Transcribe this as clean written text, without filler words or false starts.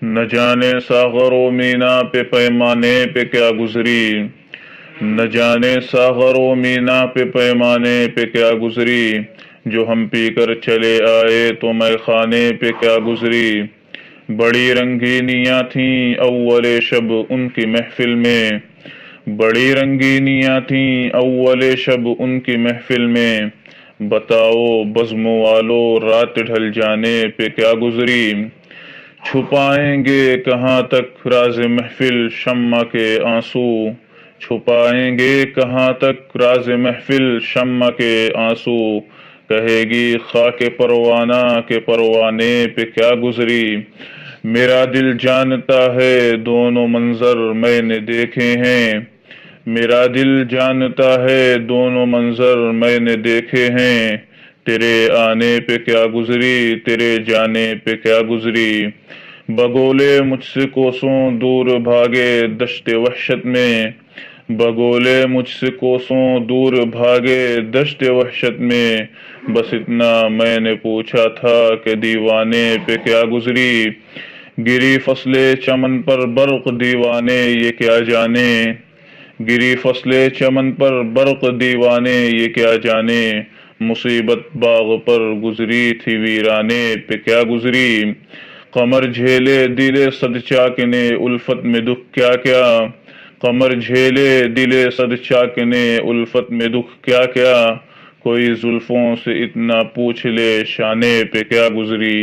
نہ جانے ساغر و مینا پہ پیمانے پہ کیا گزری، نہ جانے ساغر و مینا پہ پیمانے پہ کیا گزری، جو ہم پی کر چلے آئے تو مے خانے پہ کیا گزری۔ بڑی رنگینیاں تھیں اول شب ان کی محفل میں، بڑی رنگینیاں تھیں اول شب ان کی محفل میں، بتاؤ بزم والو رات ڈھل جانے پہ کیا گزری۔ چھپائیں گے کہاں تک راز محفل شمع کے آنسو، چھپائیں گے کہاں تک راز محفل شمع کے آنسو، کہے گی خاک پروانہ کے پروانے پہ کیا گزری۔ میرا دل جانتا ہے دونوں منظر میں نے دیکھے ہیں، میرا دل جانتا ہے دونوں منظر میں نے دیکھے ہیں، تیرے آنے پہ کیا گزری تیرے جانے پہ کیا گزری۔ بگولے مجھ سے کوسوں دور بھاگے دشت وحشت میں، بگولے مجھ سے کوسوں دور بھاگے دشت وحشت میں، بس اتنا میں نے پوچھا تھا کہ دیوانے پہ کیا گزری۔ گری فصل چمن پر برق دیوانے یہ کیا جانے، گری فصل چمن پر برق دیوانے یہ کیا جانے، مصیبت باغ پر گزری تھی ویرانے پہ کیا گزری۔ قمر جھیلے دل صد چاکنے الفت میں دکھ کیا کیا، قمر جھیلے دل صد چاکنے الفت میں دکھ کیا کیا، کوئی زلفوں سے اتنا پوچھ لے شانے پہ کیا گزری۔